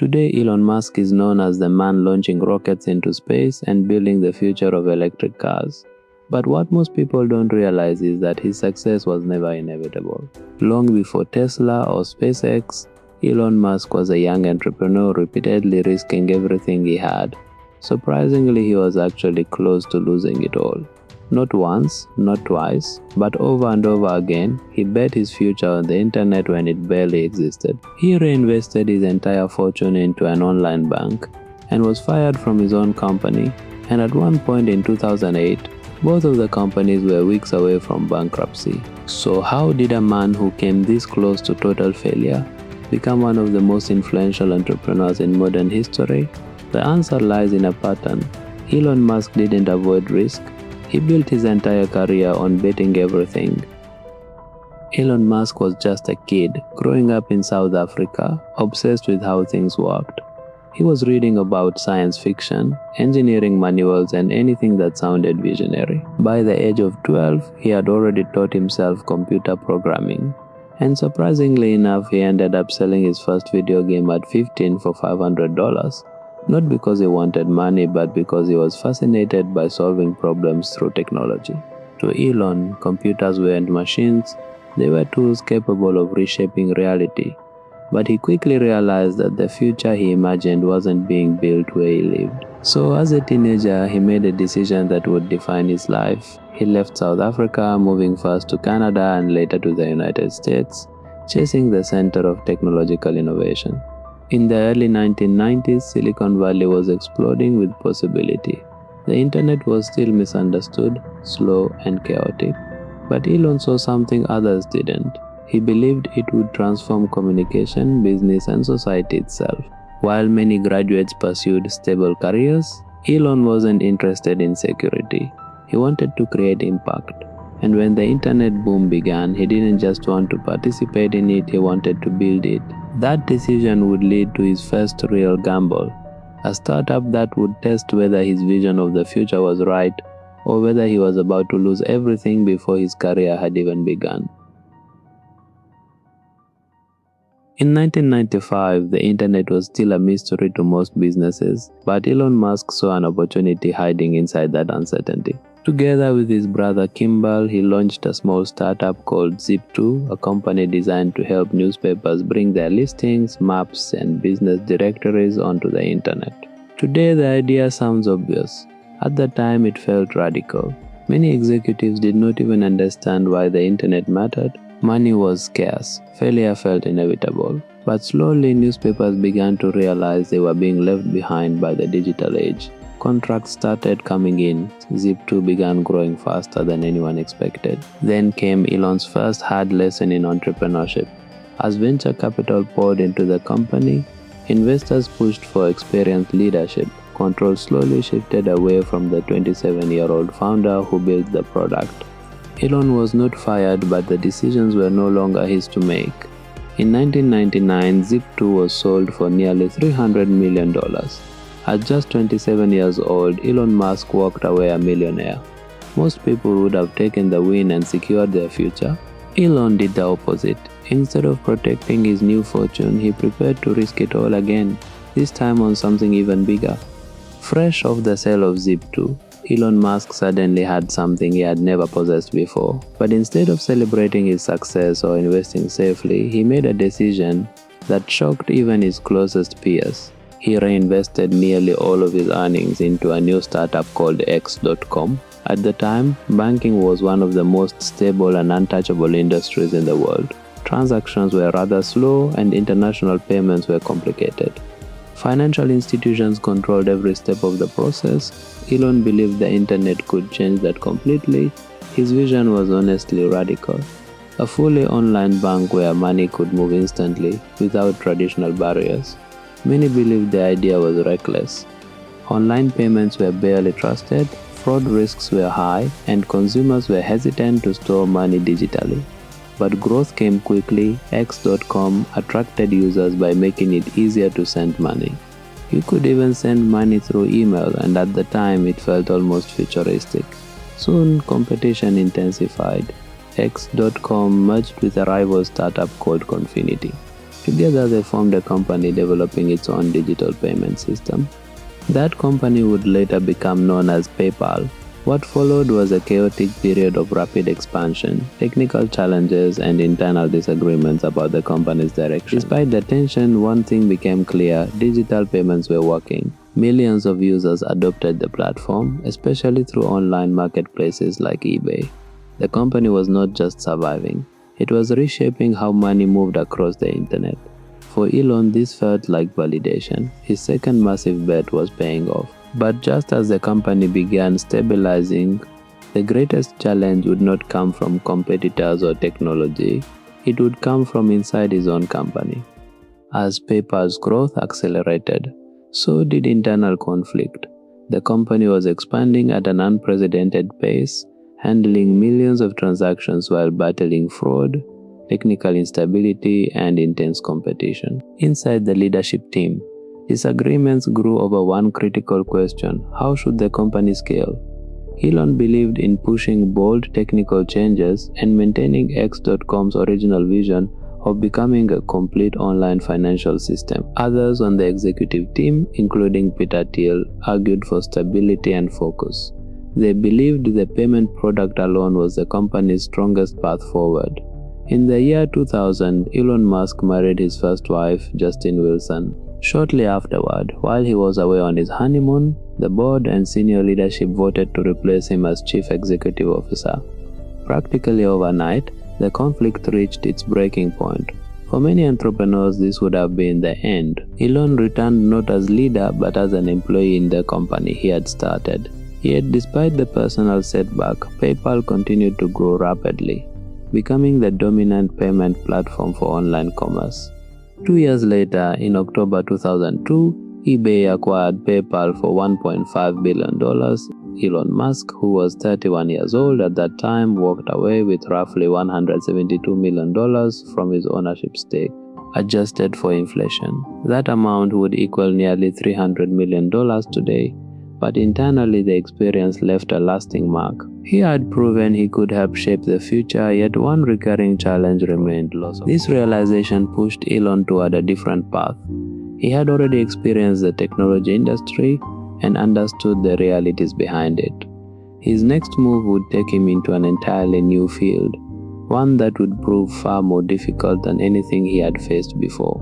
Today, Elon Musk is known as the man launching rockets into space and building the future of electric cars. But what most people don't realize is that his success was never inevitable. Long before Tesla or SpaceX, Elon Musk was a young entrepreneur repeatedly risking everything he had. Surprisingly, he was actually close to losing it all. Not once, not twice, but over and over again, he bet his future on the internet when it barely existed. He reinvested his entire fortune into an online bank and was fired from his own company, and at one point in 2008, both of the companies were weeks away from bankruptcy. So how did a man who came this close to total failure become one of the most influential entrepreneurs in modern history? The answer lies in a pattern. Elon Musk didn't avoid risk. He built his entire career on betting everything. Elon Musk was just a kid growing up in South Africa, obsessed with how things worked. He was reading about science fiction, engineering manuals, and anything that sounded visionary. By the age of 12, he had already taught himself computer programming. And surprisingly enough, he ended up selling his first video game at 15 for $500. Not because he wanted money, but because he was fascinated by solving problems through technology. To Elon, computers weren't machines, they were tools capable of reshaping reality. But he quickly realized that the future he imagined wasn't being built where he lived. So as a teenager, he made a decision that would define his life. He left South Africa, moving first to Canada and later to the United States, chasing the center of technological innovation. In the early 1990s, Silicon Valley was exploding with possibility. The internet was still misunderstood, slow, and chaotic. But Elon saw something others didn't. He believed it would transform communication, business, and society itself. While many graduates pursued stable careers, Elon wasn't interested in security. He wanted to create impact. And when the internet boom began, he didn't just want to participate in it, he wanted to build it. That decision would lead to his first real gamble, a startup that would test whether his vision of the future was right or whether he was about to lose everything before his career had even begun. In 1995, the internet was still a mystery to most businesses, but Elon Musk saw an opportunity hiding inside that uncertainty. Together with his brother Kimball, he launched a small startup called Zip2, a company designed to help newspapers bring their listings, maps, and business directories onto the internet. Today, the idea sounds obvious. At the time, it felt radical. Many executives did not even understand why the internet mattered. Money was scarce. Failure felt inevitable. But slowly, newspapers began to realize they were being left behind by the digital age. Contracts started coming in. Zip2 began growing faster than anyone expected. Then came Elon's first hard lesson in entrepreneurship. As venture capital poured into the company, investors pushed for experienced leadership. Control slowly shifted away from the 27-year-old founder who built the product. Elon was not fired, but the decisions were no longer his to make. In 1999, Zip2 was sold for nearly $300 million. At just 27 years old, Elon Musk walked away a millionaire. Most people would have taken the win and secured their future. Elon did the opposite. Instead of protecting his new fortune, he prepared to risk it all again, this time on something even bigger. Fresh off the sale of Zip2, Elon Musk suddenly had something he had never possessed before. But instead of celebrating his success or investing safely, he made a decision that shocked even his closest peers. He reinvested nearly all of his earnings into a new startup called X.com. At the time, banking was one of the most stable and untouchable industries in the world. Transactions were rather slow and international payments were complicated. Financial institutions controlled every step of the process. Elon believed the internet could change that completely. His vision was honestly radical. A fully online bank where money could move instantly without traditional barriers. Many believed the idea was reckless. Online payments were barely trusted, fraud risks were high, and consumers were hesitant to store money digitally. But growth came quickly. X.com attracted users by making it easier to send money. You could even send money through email, and at the time it felt almost futuristic. Soon, competition intensified. X.com merged with a rival startup called Confinity. Together, they formed a company developing its own digital payment system. That company would later become known as PayPal. What followed was a chaotic period of rapid expansion, technical challenges, and internal disagreements about the company's direction. Despite the tension, one thing became clear: digital payments were working. Millions of users adopted the platform, especially through online marketplaces like eBay. The company was not just surviving, it was reshaping how money moved across the internet. For Elon, this felt like validation. His second massive bet was paying off. But just as the company began stabilizing, the greatest challenge would not come from competitors or technology, it would come from inside his own company. As PayPal's growth accelerated, so did internal conflict. The company was expanding at an unprecedented pace, handling millions of transactions while battling fraud, technical instability, and intense competition. Inside the leadership team, disagreements grew over one critical question: how should the company scale? Elon believed in pushing bold technical changes and maintaining X.com's original vision of becoming a complete online financial system. Others on the executive team, including Peter Thiel, argued for stability and focus. They believed the payment product alone was the company's strongest path forward. In the year 2000, Elon Musk married his first wife, Justine Wilson. Shortly afterward, while he was away on his honeymoon, the board and senior leadership voted to replace him as chief executive officer. Practically overnight, the conflict reached its breaking point. For many entrepreneurs, this would have been the end. Elon returned not as leader but as an employee in the company he had started. Yet, despite the personal setback, PayPal continued to grow rapidly, becoming the dominant payment platform for online commerce. 2 years later, in October 2002, eBay acquired PayPal for $1.5 billion. Elon Musk, who was 31 years old at that time, walked away with roughly $172 million from his ownership stake. Adjusted for inflation, that amount would equal nearly $300 million today, but internally the experience left a lasting mark. He had proven he could help shape the future, yet one recurring challenge remained: loss. This realization pushed Elon toward a different path. He had already experienced the technology industry and understood the realities behind it. His next move would take him into an entirely new field, one that would prove far more difficult than anything he had faced before.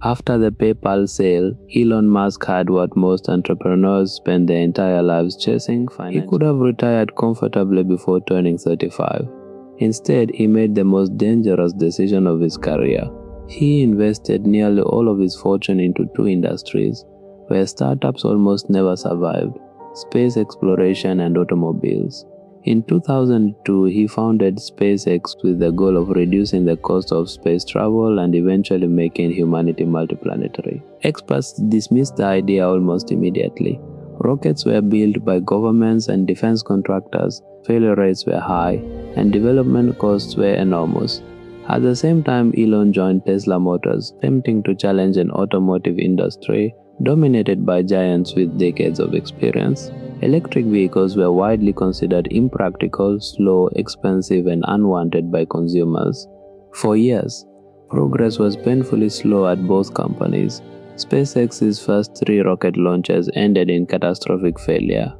After the PayPal sale, Elon Musk had what most entrepreneurs spend their entire lives chasing: finance. He could have retired comfortably before turning 35. Instead, he made the most dangerous decision of his career. He invested nearly all of his fortune into two industries where startups almost never survived: space exploration and automobiles. In 2002, he founded SpaceX with the goal of reducing the cost of space travel and eventually making humanity multiplanetary. Experts dismissed the idea almost immediately. Rockets were built by governments and defense contractors, failure rates were high, and development costs were enormous. At the same time, Elon joined Tesla Motors, attempting to challenge an automotive industry dominated by giants with decades of experience. Electric vehicles were widely considered impractical, slow, expensive, and unwanted by consumers. For years, progress was painfully slow at both companies. SpaceX's first 3 rocket launches ended in catastrophic failure.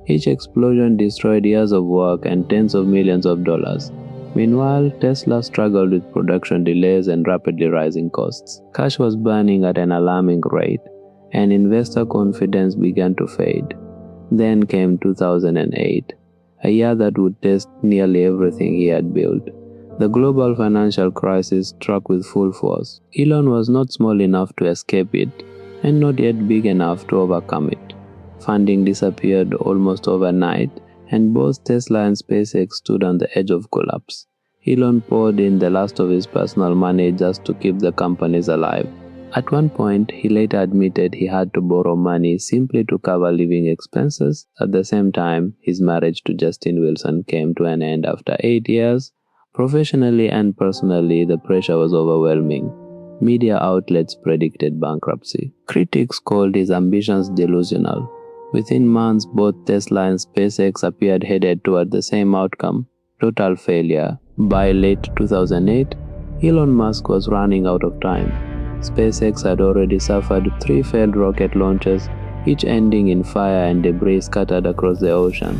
Each explosion destroyed years of work and tens of millions of dollars. Meanwhile, Tesla struggled with production delays and rapidly rising costs. Cash was burning at an alarming rate, and investor confidence began to fade. Then came 2008, a year that would test nearly everything he had built. The global financial crisis struck with full force. Elon was not small enough to escape it, and not yet big enough to overcome it. Funding disappeared almost overnight, and both Tesla and SpaceX stood on the edge of collapse. Elon poured in the last of his personal money just to keep the companies alive. At one point, he later admitted he had to borrow money simply to cover living expenses. At the same time, his marriage to Justine Wilson came to an end after 8 years. Professionally and personally, the pressure was overwhelming. Media outlets predicted bankruptcy. Critics called his ambitions delusional. Within months, both Tesla and SpaceX appeared headed toward the same outcome: total failure. By late 2008, Elon Musk was running out of time. SpaceX had already suffered 3 failed rocket launches, each ending in fire and debris scattered across the ocean.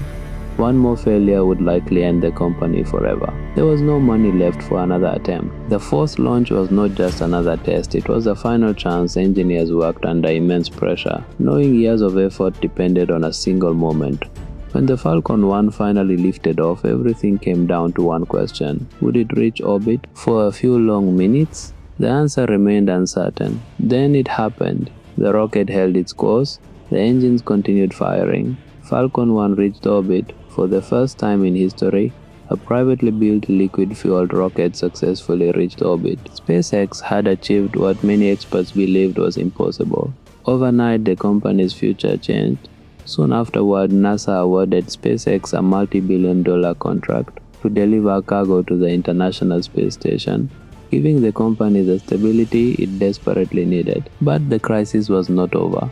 One more failure would likely end the company forever. There was no money left for another attempt. The 4th launch was not just another test, it was the final chance. Engineers worked under immense pressure, knowing years of effort depended on a single moment. When the Falcon 1 finally lifted off, everything came down to one question: would it reach orbit for a few long minutes? The answer remained uncertain. Then it happened. The rocket held its course, the engines continued firing. Falcon 1 reached orbit. For the first time in history, a privately built liquid-fueled rocket successfully reached orbit. SpaceX had achieved what many experts believed was impossible. Overnight, the company's future changed. Soon afterward, NASA awarded SpaceX a multi-billion-dollar contract to deliver cargo to the International Space Station, giving the company the stability it desperately needed. But the crisis was not over.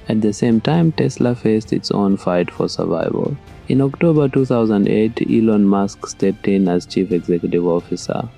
At the same time, Tesla faced its own fight for survival. In October 2008, Elon Musk stepped in as chief executive officer.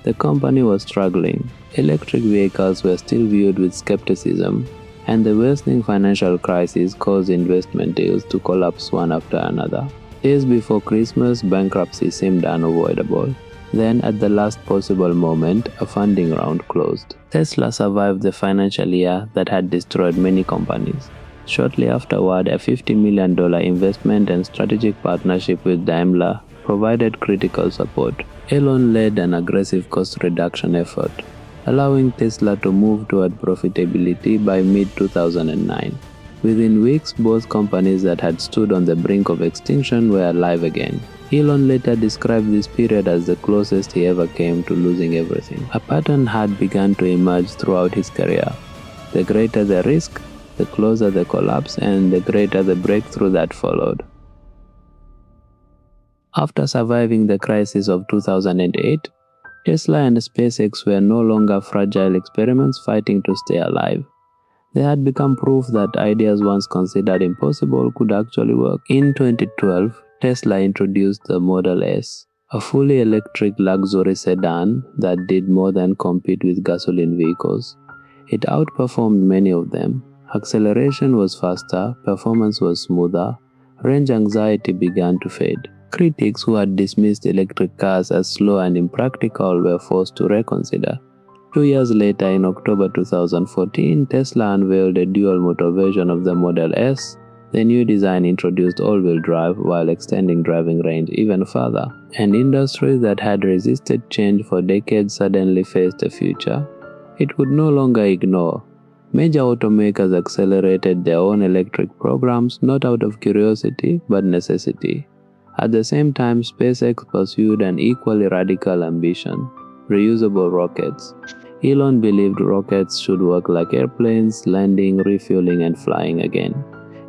The company was struggling. Electric vehicles were still viewed with skepticism, and the worsening financial crisis caused investment deals to collapse one after another. Days before Christmas, bankruptcy seemed unavoidable. Then, at the last possible moment, a funding round closed. Tesla survived the financial year that had destroyed many companies. Shortly afterward, a $50 million investment and strategic partnership with Daimler provided critical support. Elon led an aggressive cost reduction effort, allowing Tesla to move toward profitability by mid-2009. Within weeks, both companies that had stood on the brink of extinction were alive again. Elon later described this period as the closest he ever came to losing everything. A pattern had begun to emerge throughout his career. The greater the risk, the closer the collapse, and the greater the breakthrough that followed. After surviving the crisis of 2008, Tesla and SpaceX were no longer fragile experiments fighting to stay alive. They had become proof that ideas once considered impossible could actually work. In 2012, Tesla introduced the Model S, a fully electric luxury sedan that did more than compete with gasoline vehicles. It outperformed many of them. Acceleration was faster, performance was smoother, range anxiety began to fade. Critics who had dismissed electric cars as slow and impractical were forced to reconsider. 2 years later, in October 2014, Tesla unveiled a dual-motor version of the Model S. The new design introduced all-wheel drive while extending driving range even further. An industry that had resisted change for decades suddenly faced a future it would no longer ignore. Major automakers accelerated their own electric programs not out of curiosity but necessity. At the same time, SpaceX pursued an equally radical ambition: reusable rockets. Elon believed rockets should work like airplanes, landing, refueling, and flying again.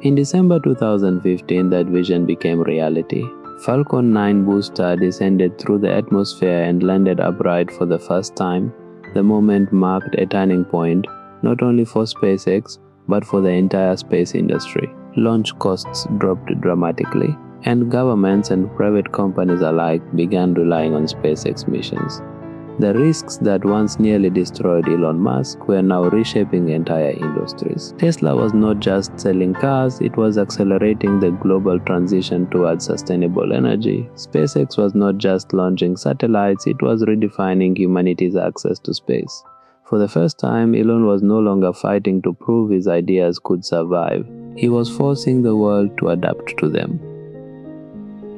In December 2015, that vision became reality. Falcon 9 booster descended through the atmosphere and landed upright for the first time. The moment marked a turning point, not only for SpaceX, but for the entire space industry. Launch costs dropped dramatically, and governments and private companies alike began relying on SpaceX missions. The risks that once nearly destroyed Elon Musk were now reshaping entire industries. Tesla was not just selling cars, it was accelerating the global transition towards sustainable energy. SpaceX was not just launching satellites, it was redefining humanity's access to space. For the first time, Elon was no longer fighting to prove his ideas could survive. He was forcing the world to adapt to them.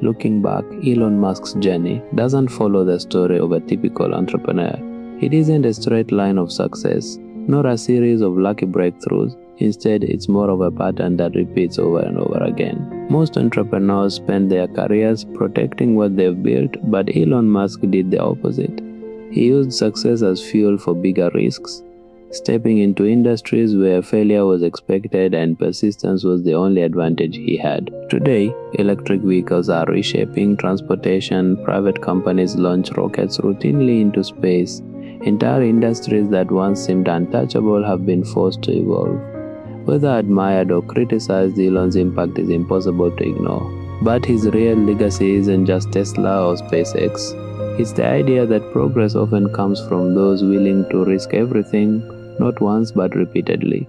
Looking back, Elon Musk's journey doesn't follow the story of a typical entrepreneur. It isn't a straight line of success, nor a series of lucky breakthroughs. Instead, it's more of a pattern that repeats over and over again. Most entrepreneurs spend their careers protecting what they've built, but Elon Musk did the opposite. He used success as fuel for bigger risks, stepping into industries where failure was expected and persistence was the only advantage he had. Today, electric vehicles are reshaping transportation, private companies launch rockets routinely into space. Entire industries that once seemed untouchable have been forced to evolve. Whether admired or criticized, Elon's impact is impossible to ignore. But his real legacy isn't just Tesla or SpaceX. It's the idea that progress often comes from those willing to risk everything, not once but repeatedly.